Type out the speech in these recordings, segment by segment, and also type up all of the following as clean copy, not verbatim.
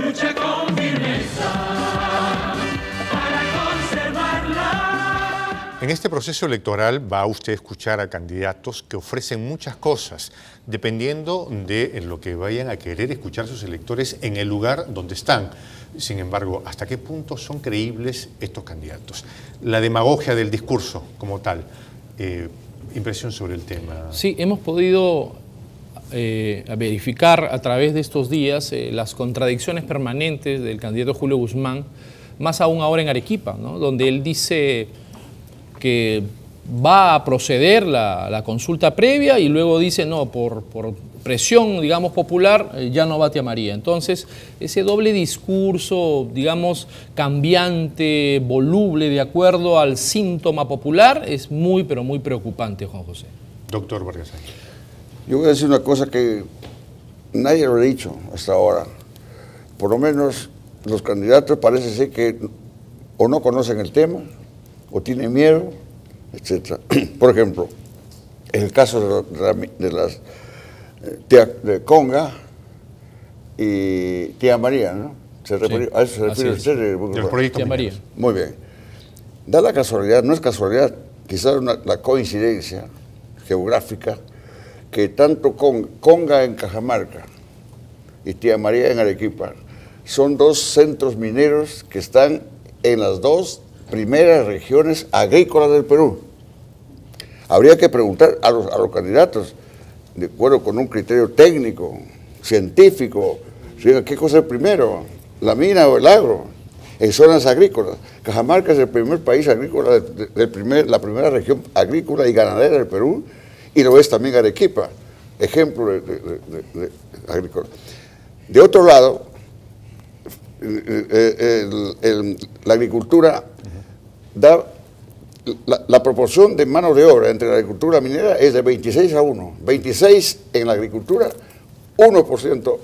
lucha con firmeza para conservarla. En este proceso electoral va usted a escuchar a candidatos que ofrecen muchas cosas, dependiendo de lo que vayan a querer escuchar sus electores en el lugar donde están. Sin embargo, ¿hasta qué punto son creíbles estos candidatos? La demagogia del discurso como tal. Impresión sobre el tema. Sí, hemos podido verificar a través de estos días las contradicciones permanentes del candidato Julio Guzmán, más aún ahora en Arequipa, ¿no? Donde él dice que va a proceder la consulta previa y luego dice, no, por presión, digamos, popular, ya no va Tía María. Entonces, ese doble discurso, digamos, cambiante, voluble, de acuerdo al síntoma popular, es muy, pero muy preocupante, Juan José. Doctor Vargas Sánchez. Yo voy a decir una cosa que nadie lo ha dicho hasta ahora. Por lo menos los candidatos parece ser que o no conocen el tema, o tienen miedo, etc. Por ejemplo, en el caso de las de Conga y Tía María, ¿no? A eso se refiere usted. El proyecto Tía María. Muy bien. Da la casualidad, no es casualidad, quizás la coincidencia geográfica, que tanto Conga en Cajamarca y Tía María en Arequipa son dos centros mineros que están en las dos primeras regiones agrícolas del Perú. Habría que preguntar a los candidatos, de acuerdo con un criterio técnico, científico, ¿qué cosa es primero? ¿La mina o el agro? En zonas agrícolas. Cajamarca es el primer país agrícola, la primera región agrícola y ganadera del Perú, y lo es también Arequipa, ejemplo de agrícola. De otro lado, la agricultura da la proporción de mano de obra entre la agricultura minera es de 26:1. 26 en la agricultura, 1%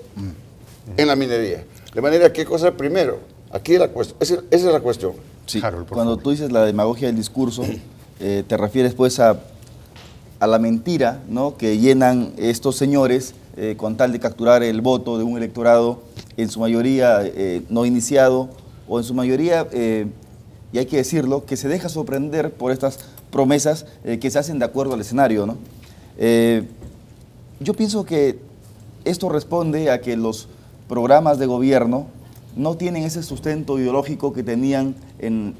en la minería. De manera, ¿qué cosa es primero? Aquí esa es la cuestión. Sí, Harold, cuando tú dices la demagogia del discurso, te refieres pues a la mentira, ¿no?, que llenan estos señores con tal de capturar el voto de un electorado en su mayoría no iniciado o en su mayoría, y hay que decirlo, que se deja sorprender por estas promesas que se hacen de acuerdo al escenario, ¿no? Yo pienso que esto responde a que los programas de gobierno no tienen ese sustento ideológico que tenían en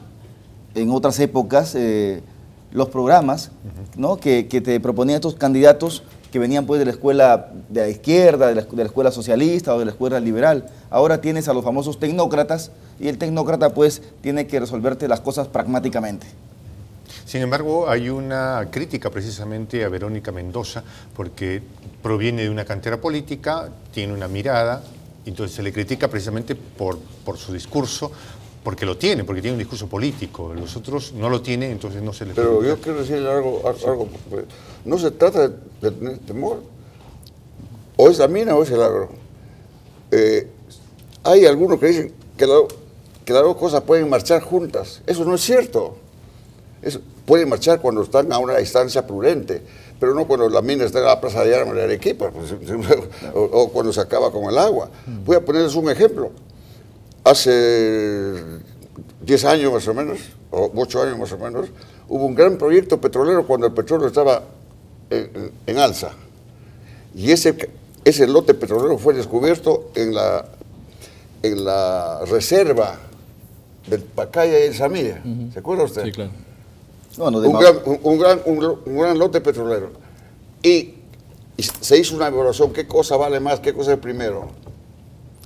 otras épocas los programas, ¿no?, que te proponían estos candidatos que venían pues de la escuela de la izquierda, de la escuela socialista o de la escuela liberal. Ahora tienes a los famosos tecnócratas y el tecnócrata pues tiene que resolverte las cosas pragmáticamente. Sin embargo, hay una crítica precisamente a Verónica Mendoza porque proviene de una cantera política, tiene una mirada, entonces se le critica precisamente por su discurso, porque lo tiene, porque tiene un discurso político. Los otros no lo tienen, entonces no se le Pero critica. yo quiero decirle algo, no se trata de tener temor. O es la mina o es el agro. Hay algunos que dicen que las dos cosas pueden marchar juntas. Eso no es cierto. Pueden marchar cuando están a una distancia prudente, pero no cuando la mina está en la plaza de armas de Arequipa, pues, o cuando se acaba con el agua. Voy a ponerles un ejemplo. Hace 10 años más o menos, o 8 años más o menos, hubo un gran proyecto petrolero cuando el petróleo estaba en alza. Y ese lote petrolero fue descubierto en la reserva del Pacaya y el Samilla. ¿Se acuerda usted? Sí, claro. Bueno, un gran lote petrolero. Y se hizo una evaluación, ¿qué cosa vale más? ¿Qué cosa es primero?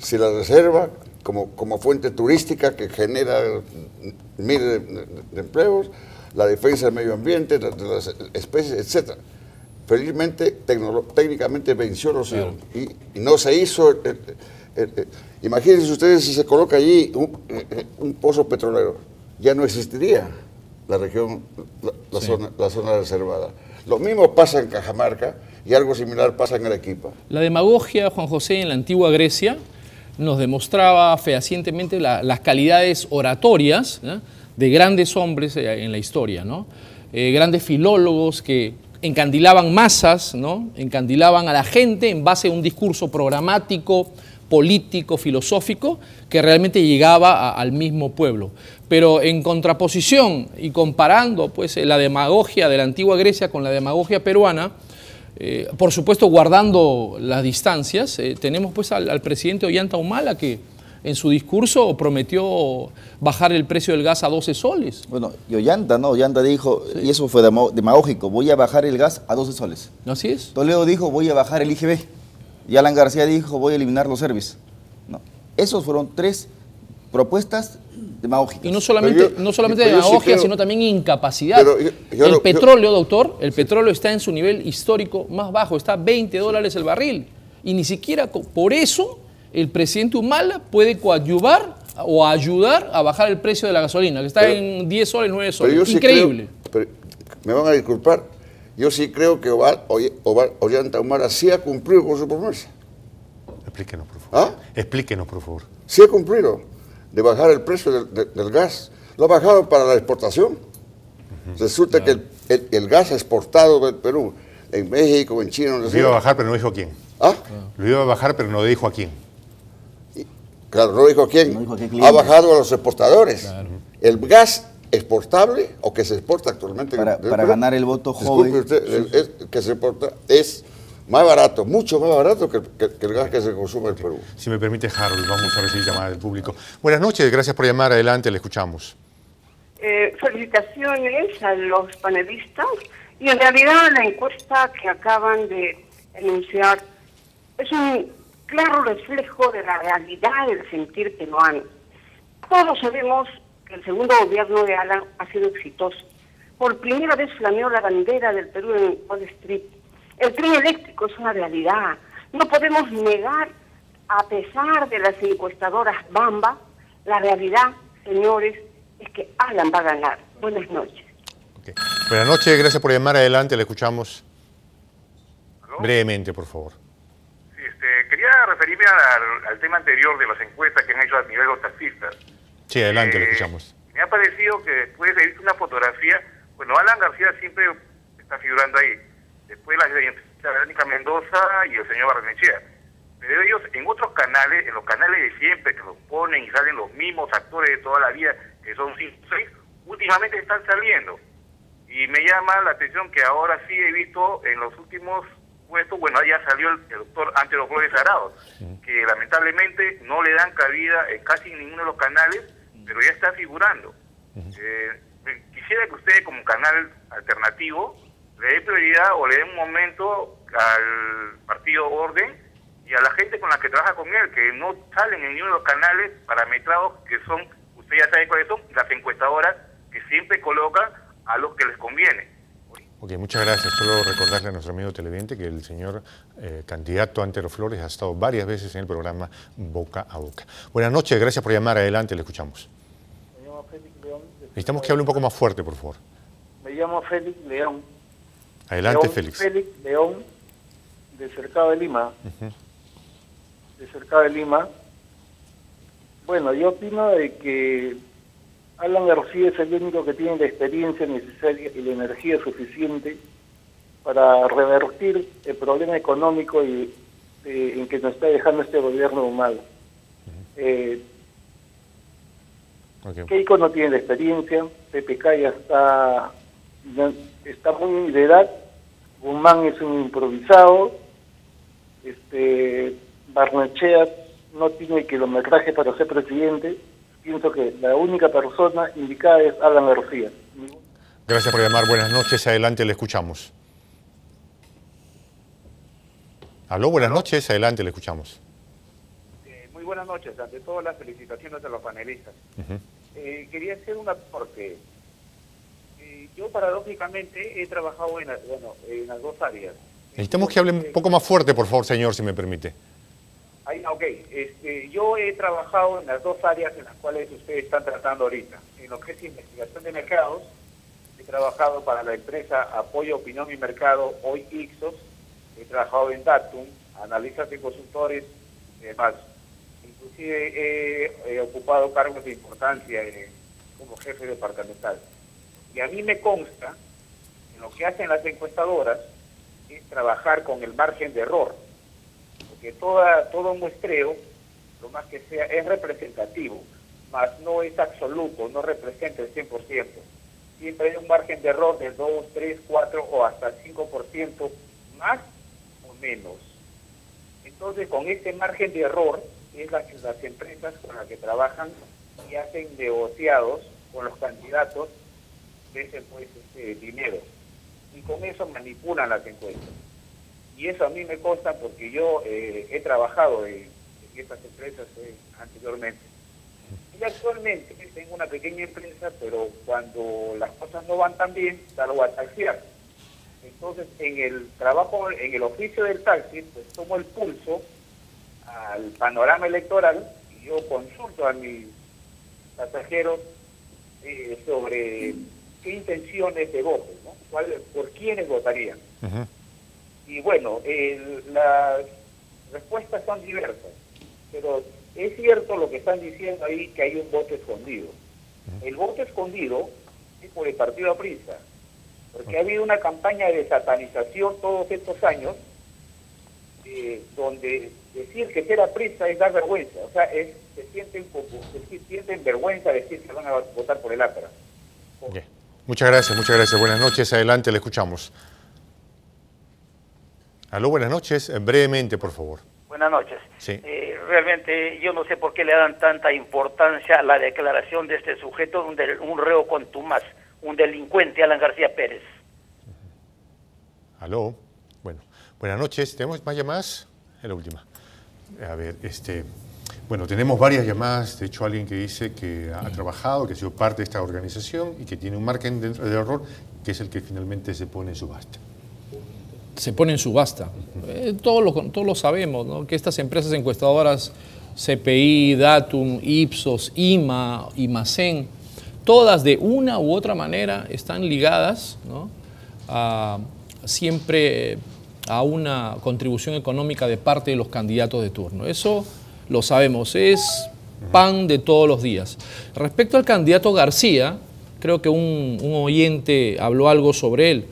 Si la reserva, como fuente turística que genera miles de empleos, la defensa del medio ambiente, de las especies, etc. Felizmente, técnicamente venció los claro. y no se hizo. Imagínense ustedes si se coloca allí un pozo petrolero, ya no existiría la región, la zona reservada. Lo mismo pasa en Cajamarca y algo similar pasa en Arequipa. La demagogia, Juan José, en la antigua Grecia nos demostraba fehacientemente las calidades oratorias, ¿no?, de grandes hombres en la historia, ¿no? Grandes filólogos que encandilaban masas, ¿no?, encandilaban a la gente en base a un discurso programático, político, filosófico, que realmente llegaba al mismo pueblo. Pero en contraposición y comparando pues, la demagogia de la antigua Grecia con la demagogia peruana, por supuesto guardando las distancias, tenemos pues al presidente Ollanta Humala, que en su discurso prometió bajar el precio del gas a 12 soles. Bueno, y Ollanta, ¿no? Ollanta dijo, y eso fue demagógico, voy a bajar el gas a 12 soles. Así es. Toledo dijo, voy a bajar el IGB. Y Alan García dijo, voy a eliminar los servicios. No. Esos fueron 3 propuestas demagógicas. Y no solamente demagogia, sí creo, sino también incapacidad. El petróleo, doctor, el petróleo está en su nivel histórico más bajo, está a $20 el barril. Y ni siquiera por eso el presidente Humala puede coadyuvar o ayudar a bajar el precio de la gasolina, que está en 10 soles, 9 soles. Increíble. Creo, me van a disculpar, yo sí creo que Ollanta Humala sí ha cumplido con su promesa. Explíquenos, por favor. ¿Ah? Explíquenos, por favor. Sí ha cumplido de bajar el precio del gas. Lo ha bajado para la exportación. Resulta que el gas exportado del Perú, en México, en China... Lo iba a bajar, pero no dijo a quién. ¿Ah? Lo iba a bajar, pero no dijo a quién. Claro, no dijo a quién. No dijo a qué Ha cliente. bajado a los exportadores. Claro. El gas exportable, o que se exporta actualmente... Para ganar el voto disculpe joven. usted, que se exporta es más barato, mucho más barato que el gas que se consume en Perú. Si me permite, Harold, vamos a recibir llamadas del público. Buenas noches, gracias por llamar. Adelante, le escuchamos. Felicitaciones a los panelistas y en realidad la encuesta que acaban de enunciar es un claro reflejo de la realidad del sentir peruano. Todos sabemos que el segundo gobierno de Alan ha sido exitoso. Por primera vez flameó la bandera del Perú en Wall Street. El tren eléctrico es una realidad. No podemos negar, a pesar de las encuestadoras Bamba, la realidad, señores, es que Alan va a ganar. Buenas noches. Okay. Buenas noches, gracias por llamar. Adelante, le escuchamos. ¿Aló? Brevemente, por favor. Sí, quería referirme al tema anterior de las encuestas que han hecho a nivel de los taxistas. Sí, adelante, le escuchamos. Me ha parecido que después de ver una fotografía, bueno, Alan García siempre está figurando ahí. Después la Verónica Mendoza y el señor Barrenechea. Pero ellos en otros canales, en los canales de siempre, que los ponen y salen los mismos actores de toda la vida, que son 5 o 6, últimamente están saliendo. Y me llama la atención que ahora sí he visto en los últimos puestos, bueno, ya salió el doctor Ángelo Flores Arauz, que lamentablemente no le dan cabida en casi ninguno de los canales, pero ya está figurando. Quisiera que usted, como canal alternativo, le dé prioridad o le dé un momento al partido Orden y a la gente con la que trabaja con él, que no salen en ninguno de los canales parametrados que son, usted ya sabe cuáles son, las encuestadoras que siempre colocan a los que les conviene. Ok, muchas gracias. Solo recordarle a nuestro amigo televidente que el señor candidato Ángelo Flores ha estado varias veces en el programa Boca a Boca. Buenas noches, gracias por llamar. Adelante, le escuchamos. Me llamo Félix León. Necesitamos que hable un poco más fuerte, por favor. Me llamo Félix León. Adelante, Félix. Félix León, de Cercado de Lima. De Cercado de Lima. Bueno, yo opino de que Alan García es el único que tiene la experiencia necesaria y la energía suficiente para revertir el problema económico en que nos está dejando este gobierno mal. Keiko no tiene la experiencia, PPK ya está muy de edad, Guzmán es un improvisado, Barnechea no tiene kilometraje para ser presidente. Pienso que la única persona indicada es Alan García. Gracias por llamar. Buenas noches. Adelante, le escuchamos. Aló, buenas noches. Adelante, le escuchamos. Muy buenas noches. Ante todo, las felicitaciones a los panelistas. Quería hacer un aporte. Yo, paradójicamente, he trabajado en las dos áreas. Necesitamos que hable un poco más fuerte, por favor, señor, si me permite. Ok. Yo he trabajado en las dos áreas en las cuales ustedes están tratando ahorita. En lo que es investigación de mercados, he trabajado para la empresa Apoyo Opinión y Mercado, hoy Ixos. He trabajado en Datum, analistas y consultores y demás. Inclusive he ocupado cargos de importancia como jefe departamental. Y a mí me consta, en lo que hacen las encuestadoras, es trabajar con el margen de error. Porque todo muestreo lo más que sea, es representativo, mas no es absoluto, no representa el 100%. Siempre hay un margen de error de 2, 3, 4 o hasta 5% más o menos. Entonces, con este margen de error, es las empresas con las que trabajan y hacen negociados con los candidatos de ese pues, dinero. Y con eso manipulan las encuestas. Y eso a mí me consta porque yo he trabajado en estas empresas anteriormente. Y actualmente tengo una pequeña empresa, pero cuando las cosas no van tan bien, salgo a taxiar. Entonces, en el trabajo, en el oficio del taxi, pues tomo el pulso al panorama electoral y yo consulto a mis pasajeros sobre qué intenciones de voto, ¿no? Por quiénes votarían. Y bueno, las respuestas son diversas, pero es cierto lo que están diciendo ahí, que hay un voto escondido. El voto escondido es por el partido aprista, porque ha habido una campaña de satanización todos estos años, donde decir que ser aprista es dar vergüenza, o sea, se sienten vergüenza decir que van a votar por el APRA. Okay. Muchas gracias, buenas noches, adelante, le escuchamos. Aló, buenas noches, brevemente, por favor. Buenas noches. Sí. Realmente yo no sé por qué le dan tanta importancia a la declaración de este sujeto, un reo contumaz, un delincuente, Alan García Pérez. Aló, bueno, buenas noches, ¿tenemos más llamadas? Es la última. A ver, bueno, tenemos varias llamadas, de hecho alguien que dice que ha trabajado, que ha sido parte de esta organización y que tiene un margen de error, que es el que finalmente se pone en subasta. Se pone en subasta. Todos lo sabemos, ¿no? Que estas empresas encuestadoras, CPI, Datum, Ipsos, IMA, IMACEN, todas de una u otra manera están ligadas, ¿no? Siempre a una contribución económica de parte de los candidatos de turno. Eso lo sabemos, es pan de todos los días. Respecto al candidato García, creo que un oyente habló algo sobre él.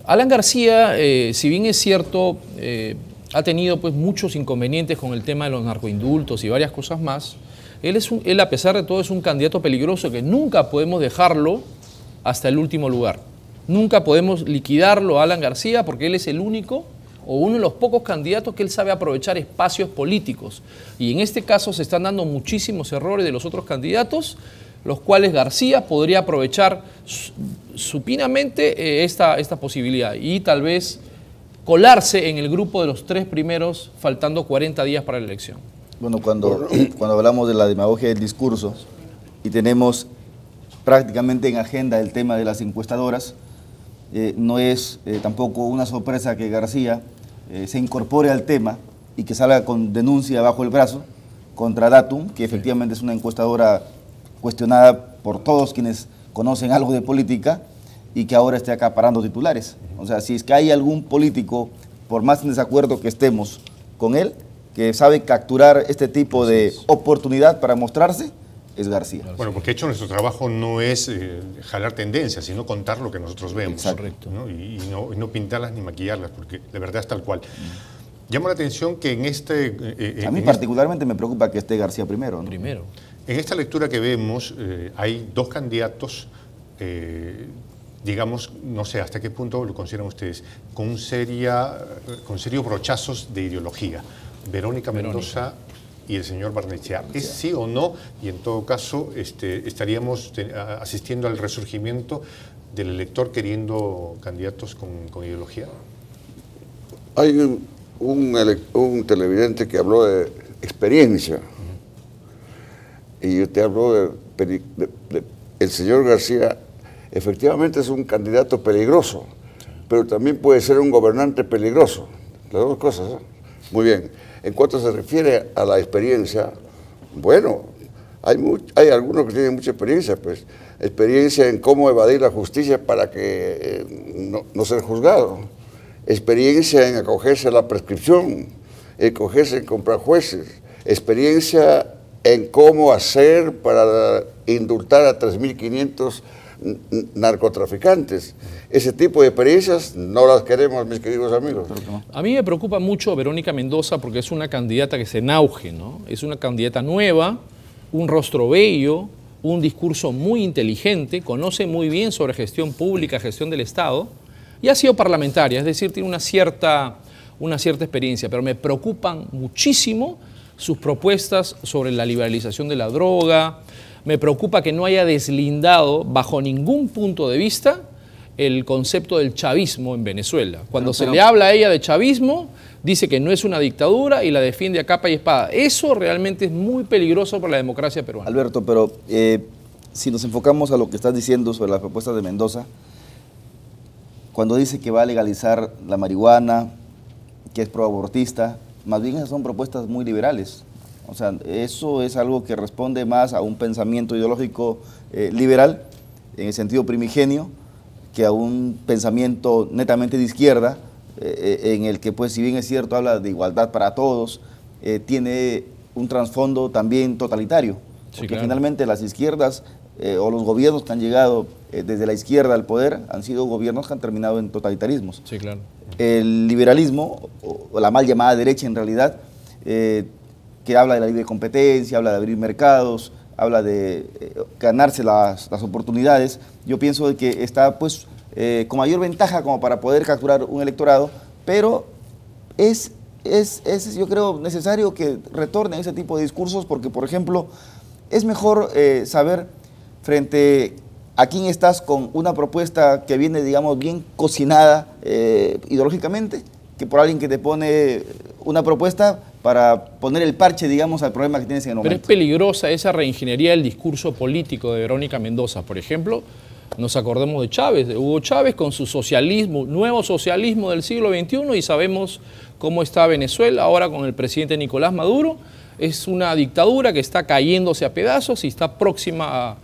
Alan García, si bien es cierto, ha tenido pues muchos inconvenientes con el tema de los narcoindultos y varias cosas más, él a pesar de todo es un candidato peligroso que nunca podemos dejarlo hasta el último lugar. Nunca podemos liquidarlo a Alan García porque él es el único o uno de los pocos candidatos que él sabe aprovechar espacios políticos. Y en este caso se están dando muchísimos errores de los otros candidatos, los cuales García podría aprovechar supinamente esta posibilidad y tal vez colarse en el grupo de los 3 primeros faltando 40 días para la elección. Bueno, cuando hablamos de la demagogia del discurso y tenemos prácticamente en agenda el tema de las encuestadoras, no es tampoco una sorpresa que García se incorpore al tema y que salga con denuncia bajo el brazo contra Datum, que efectivamente es una encuestadora cuestionada por todos quienes conocen algo de política y que ahora esté acaparando titulares. O sea, si es que hay algún político, por más en desacuerdo que estemos con él, que sabe capturar este tipo de oportunidad para mostrarse, es García. Bueno, porque de hecho nuestro trabajo no es jalar tendencias, sino contar lo que nosotros vemos. Correcto. ¿no? Y no pintarlas ni maquillarlas, porque de verdad es tal cual. Llama la atención que en a mí particularmente me preocupa que esté García primero, ¿no? Primero. En esta lectura que vemos, hay 2 candidatos, digamos, no sé hasta qué punto lo consideran ustedes, con serios brochazos de ideología. Verónica Mendoza y el señor Barnechea. ¿Es sí o no? Y en todo caso, estaríamos asistiendo al resurgimiento del elector queriendo candidatos con ideología. Hay un televidente que habló de experiencia. Y usted habló el señor García, efectivamente es un candidato peligroso, pero también puede ser un gobernante peligroso. Las 2 cosas, ¿eh? Muy bien. En cuanto se refiere a la experiencia, bueno, hay algunos que tienen mucha experiencia, pues, experiencia en cómo evadir la justicia para que no ser juzgado, experiencia en acogerse a la prescripción, acogerse en comprar jueces, experiencia en cómo hacer para indultar a 3.500 narcotraficantes. Ese tipo de experiencias no las queremos, mis queridos amigos. A mí me preocupa mucho Verónica Mendoza porque es una candidata que está en auge, ¿no? Es una candidata nueva, un rostro bello, un discurso muy inteligente, conoce muy bien sobre gestión pública, gestión del Estado, y ha sido parlamentaria, es decir, tiene una cierta experiencia, pero me preocupan muchísimo sus propuestas sobre la liberalización de la droga. Me preocupa que no haya deslindado bajo ningún punto de vista el concepto del chavismo en Venezuela. Cuando se le habla a ella de chavismo, dice que no es una dictadura y la defiende a capa y espada. Eso realmente es muy peligroso para la democracia peruana. Alberto, pero si nos enfocamos a lo que estás diciendo sobre las propuestas de Mendoza, cuando dice que va a legalizar la marihuana, que es proabortista, más bien esas son propuestas muy liberales. O sea, eso es algo que responde más a un pensamiento ideológico liberal, en el sentido primigenio, que a un pensamiento netamente de izquierda, en el que, pues, si bien es cierto, habla de igualdad para todos, tiene un trasfondo también totalitario. Porque claro, finalmente las izquierdas o los gobiernos que han llegado desde la izquierda al poder han sido gobiernos que han terminado en totalitarismos. Sí, claro. El liberalismo, o la mal llamada derecha en realidad, que habla de la libre competencia, habla de abrir mercados, habla de ganarse las oportunidades, yo pienso de que está, pues, con mayor ventaja como para poder capturar un electorado, pero es yo creo necesario que retornen ese tipo de discursos porque, por ejemplo, es mejor saber frente a quién estás con una propuesta que viene, digamos, bien cocinada ideológicamente, que por alguien que te pone una propuesta para poner el parche, digamos, al problema que tienes en el momento. Pero es peligrosa esa reingeniería del discurso político de Verónica Mendoza. Por ejemplo, nos acordemos de Chávez, de Hugo Chávez con su socialismo, nuevo socialismo del siglo XXI, y sabemos cómo está Venezuela ahora con el presidente Nicolás Maduro. Es una dictadura que está cayéndose a pedazos y está próxima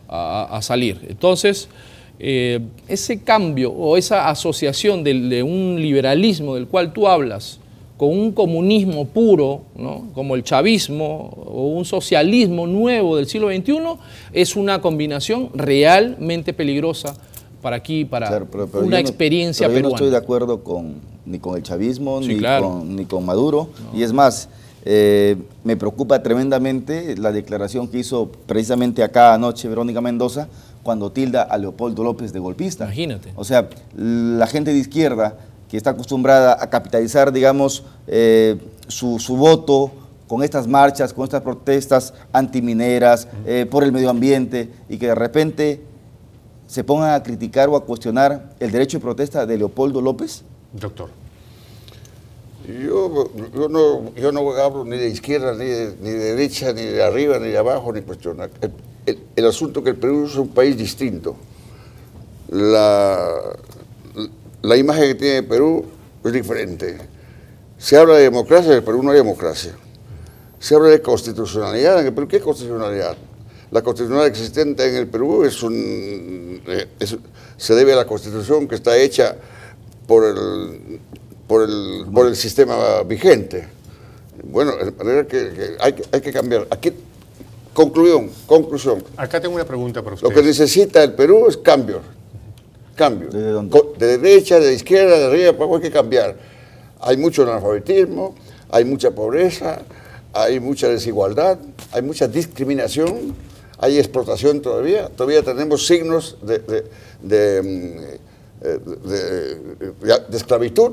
a salir. Entonces, ese cambio o esa asociación de un liberalismo del cual tú hablas con un comunismo puro, ¿no?, como el chavismo, o un socialismo nuevo del siglo XXI, es una combinación realmente peligrosa para aquí, para claro, pero una experiencia peruana. Yo no estoy de acuerdo ni con el chavismo, sí, ni, claro, ni con Maduro, no. Y es más, me preocupa tremendamente la declaración que hizo precisamente acá anoche Verónica Mendoza cuando tilda a Leopoldo López de golpista. Imagínate. O sea, la gente de izquierda que está acostumbrada a capitalizar, digamos, su voto con estas marchas, con estas protestas antimineras, por el medio ambiente, y que de repente se pongan a criticar o a cuestionar el derecho de protesta de Leopoldo López. Doctor. Yo no hablo ni de izquierda, ni de derecha, ni de arriba, ni de abajo, ni cuestionar. El asunto es que el Perú es un país distinto. La imagen que tiene el Perú es diferente. Se habla de democracia, en el Perú no hay democracia. Se habla de constitucionalidad, en el Perú, ¿qué constitucionalidad? La constitucionalidad existente en el Perú se debe a la constitución que está hecha por el sistema vigente. Bueno, de manera que hay que cambiar. Aquí, conclusión. Acá tengo una pregunta para usted. Lo que necesita el Perú es cambio. ¿De dónde? De derecha, de izquierda, de arriba, pues hay que cambiar. Hay mucho analfabetismo, hay mucha pobreza, hay mucha desigualdad, hay mucha discriminación, hay explotación todavía. Todavía tenemos signos de esclavitud.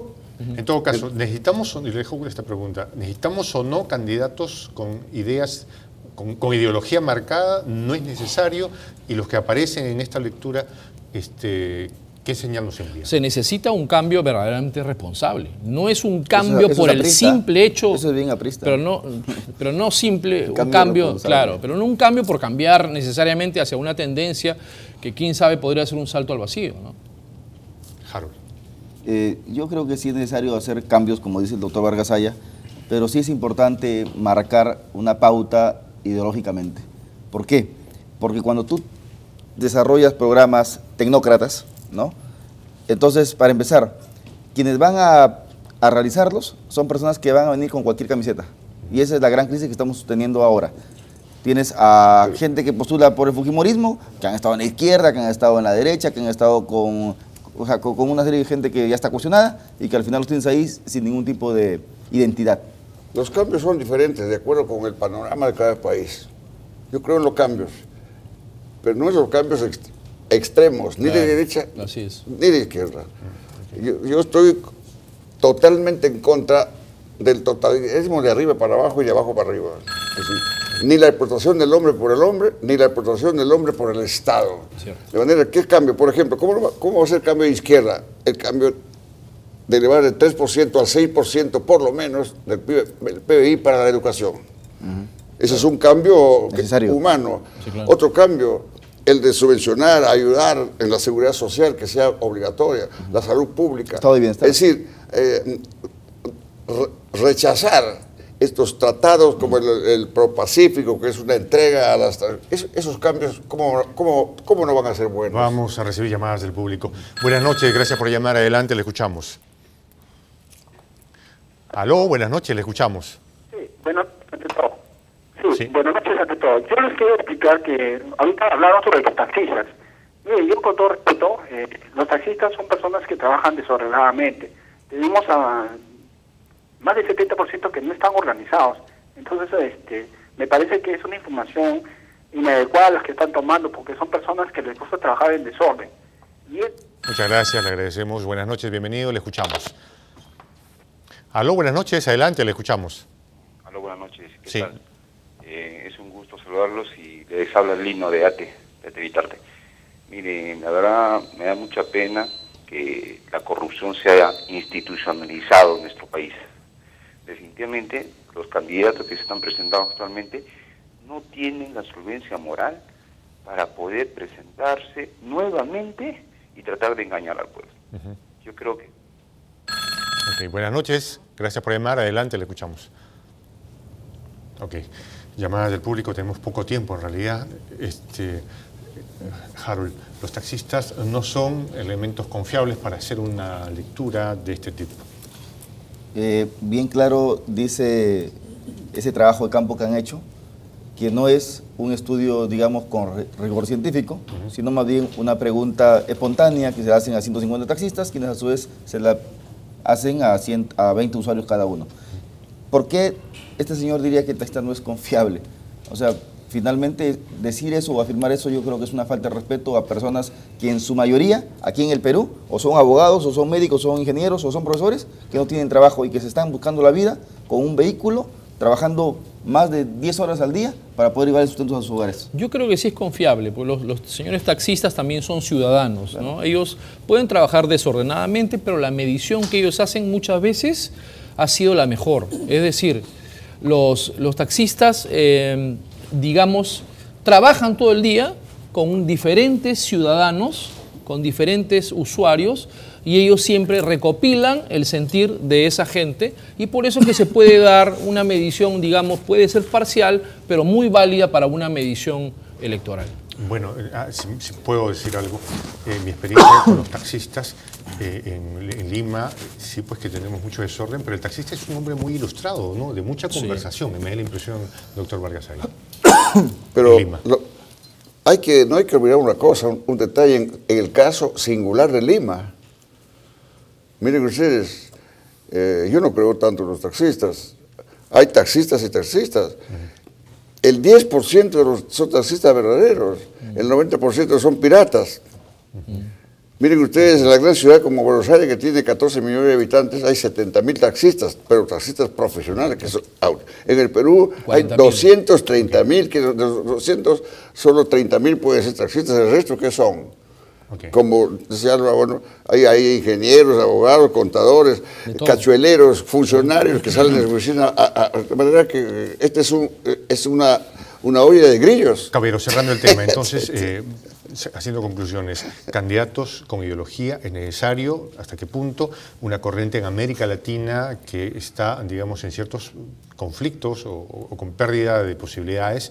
En todo caso, necesitamos, y le dejo con esta pregunta, ¿necesitamos o no candidatos con ideas, con ideología marcada? ¿No es necesario? Y los que aparecen en esta lectura, ¿qué señal nos envía? Se necesita un cambio verdaderamente responsable. No es un cambio eso por el simple hecho. Eso es bien aprista. Pero no simple, un cambio, claro, pero no un cambio por cambiar necesariamente hacia una tendencia que quién sabe podría ser un salto al vacío, ¿no? Harold. Yo creo que sí es necesario hacer cambios, como dice el doctor Vargas Aya, pero sí es importante marcar una pauta ideológicamente. ¿Por qué? Porque cuando tú desarrollas programas tecnócratas, ¿no? Entonces, para empezar, quienes van a realizarlos son personas que van a venir con cualquier camiseta. Y esa es la gran crisis que estamos teniendo ahora. Tienes a gente que postula por el fujimorismo, que han estado en la izquierda, que han estado en la derecha, que han estado con una serie de gente que ya está cuestionada y que al final los tienes ahí sin ningún tipo de identidad. Los cambios son diferentes de acuerdo con el panorama de cada país. Yo creo en los cambios, pero no en los cambios extremos, ni de derecha ni de izquierda. Yo estoy totalmente en contra del totalitarismo de arriba para abajo y de abajo para arriba. Es decir, ni la explotación del hombre por el hombre, ni la explotación del hombre por el Estado. Cierto. De manera que el cambio, por ejemplo, ¿cómo va a ser el cambio de izquierda? El cambio de elevar del 3% al 6% por lo menos del PBI para la educación. Ese es un cambio humano. Sí, claro. Otro cambio, el de subvencionar, ayudar en la seguridad social, que sea obligatoria, la salud pública. Estado de bienestar. Es decir, rechazar estos tratados como el Pro-Pacífico, que es una entrega a las... Esos cambios, ¿cómo no van a ser buenos? Vamos a recibir llamadas del público. Buenas noches, gracias por llamar. Adelante, le escuchamos. Aló, buenas noches, le escuchamos. Sí, buenas noches ante todo. Sí, buenas noches ante todo. Yo les quiero explicar que ahorita hablaron sobre los taxistas. Mire, yo con todo respeto, los taxistas son personas que trabajan desordenadamente. Tenemos a más del 70% que no están organizados. Entonces, me parece que es una información inadecuada las que están tomando, porque son personas que les gusta trabajar en desorden. Muchas gracias, le agradecemos. Buenas noches, bienvenido, le escuchamos. Aló, buenas noches, adelante, le escuchamos. Aló, buenas noches, ¿qué tal? Es un gusto saludarlos y les habla Lino de ATE Vitarte. Mire, la verdad me da mucha pena que la corrupción se haya institucionalizado en nuestro país. Definitivamente, los candidatos que se están presentando actualmente no tienen la solvencia moral para poder presentarse nuevamente y tratar de engañar al pueblo. Yo creo que... Ok, buenas noches, gracias por llamar, adelante, le escuchamos. Ok, llamadas del público, tenemos poco tiempo en realidad. Harold, los taxistas no son elementos confiables para hacer una lectura de este tipo. Bien claro dice ese trabajo de campo que han hecho, que no es un estudio, digamos, con rigor científico, sino más bien una pregunta espontánea que se hacen a 150 taxistas, quienes a su vez se la hacen a 20 usuarios cada uno. ¿Por qué este señor diría que el taxista no es confiable? O sea, finalmente decir eso o afirmar eso yo creo que es una falta de respeto a personas que en su mayoría, aquí en el Perú, o son abogados, o son médicos, o son ingenieros, o son profesores, que no tienen trabajo y que se están buscando la vida con un vehículo, trabajando más de 10 horas al día para poder llevar el sustento a sus hogares. Yo creo que sí es confiable, porque los señores taxistas también son ciudadanos, claro, ¿no? Ellos pueden trabajar desordenadamente, pero la medición que ellos hacen muchas veces ha sido la mejor. Es decir, los taxistas, digamos, trabajan todo el día con diferentes ciudadanos, con diferentes usuarios, y ellos siempre recopilan el sentir de esa gente, y por eso es que se puede dar una medición, digamos, puede ser parcial, pero muy válida para una medición electoral. Bueno, si puedo decir algo, mi experiencia con los taxistas en Lima, sí, pues que tenemos mucho desorden, pero el taxista es un hombre muy ilustrado, ¿no? De mucha conversación, me da la impresión, doctor Vargas ahí. Pero no hay que olvidar una cosa, un detalle en el caso singular de Lima. Miren ustedes, yo no creo tanto en los taxistas. Hay taxistas y taxistas. El 10% son taxistas verdaderos, el 90% son piratas. Miren ustedes, en la gran ciudad como Buenos Aires, que tiene 14 millones de habitantes, hay 70.000 taxistas, pero taxistas profesionales. Que son, en el Perú hay 230.000, que de los 200, solo 30.000 pueden ser taxistas, el resto, ¿qué son? Como decía Álvaro, bueno, hay ingenieros, abogados, contadores, cachueleros, funcionarios que salen de su oficina, de manera que este es una olla de grillos. Caballero, cerrando el tema, entonces, haciendo conclusiones, candidatos con ideología, ¿es necesario? ¿Hasta qué punto? Una corriente en América Latina que está, digamos, en ciertos conflictos o con pérdida de posibilidades,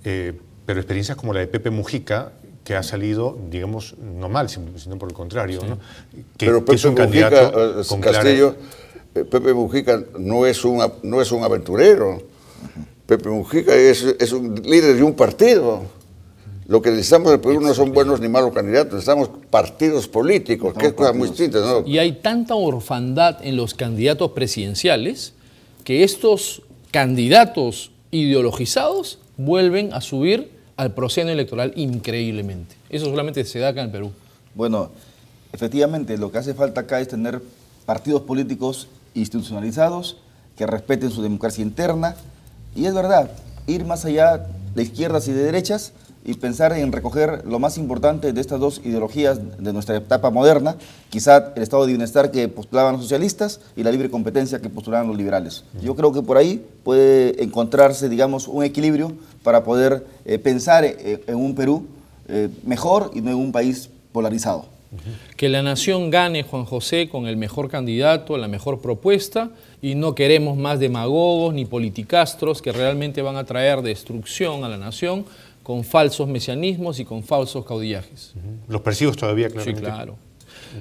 pero experiencias como la de Pepe Mujica, que ha salido, digamos, no mal, sino por el contrario, ¿no? Pero Pepe es un Mujica, candidato con Castillo, Pepe Mujica no es un aventurero. Pepe Mujica es un líder de un partido. Lo que necesitamos en el Perú no son buenos ni malos candidatos, necesitamos partidos políticos, que es cosa muy distinta, ¿no? Y hay tanta orfandad en los candidatos presidenciales que estos candidatos ideologizados vuelven a subir al proscenio electoral increíblemente. Eso solamente se da acá en el Perú. Bueno, efectivamente, lo que hace falta acá es tener partidos políticos institucionalizados que respeten su democracia interna. Y es verdad, ir más allá de izquierdas y de derechas y pensar en recoger lo más importante de estas dos ideologías de nuestra etapa moderna, quizá el estado de bienestar que postulaban los socialistas y la libre competencia que postulaban los liberales. Yo creo que por ahí puede encontrarse, digamos, un equilibrio para poder pensar en un Perú mejor y no en un país polarizado. Que la nación gane, Juan José, con el mejor candidato, la mejor propuesta, y no queremos más demagogos ni politicastros que realmente van a traer destrucción a la nación con falsos mesianismos y con falsos caudillajes. ¿Los percibes todavía claramente? Sí, claro.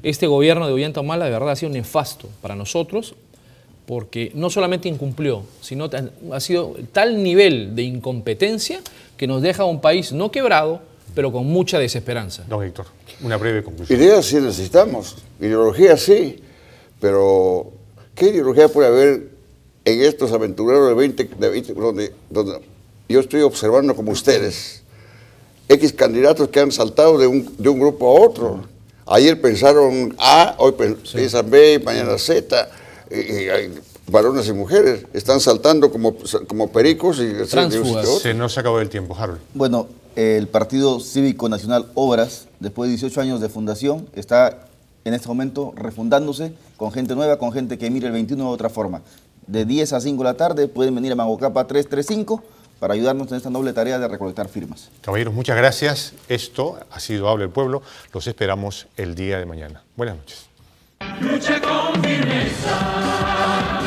Este gobierno de Ollanta-Humala de verdad ha sido nefasto para nosotros porque no solamente incumplió, sino ha sido tal nivel de incompetencia que nos deja un país no quebrado, pero con mucha desesperanza. Don Héctor, una breve conclusión. Ideas sí necesitamos, ideología sí, pero ¿qué ideología puede haber en estos aventureros de 20 donde yo estoy observando como ustedes, X candidatos que han saltado de un grupo a otro? Ayer pensaron A, hoy piensan B, mañana Z, varones y mujeres, están saltando como pericos y Se nos acabó el tiempo, Harold. Bueno, el Partido Cívico Nacional Obras, después de 18 años de fundación, está en este momento refundándose con gente nueva, con gente que mire el 21 de otra forma. De 10 a 5 de la tarde pueden venir a Mangocapa 335 para ayudarnos en esta noble tarea de recolectar firmas. Caballeros, muchas gracias. Esto ha sido Habla el Pueblo. Los esperamos el día de mañana. Buenas noches. Lucha con firmeza.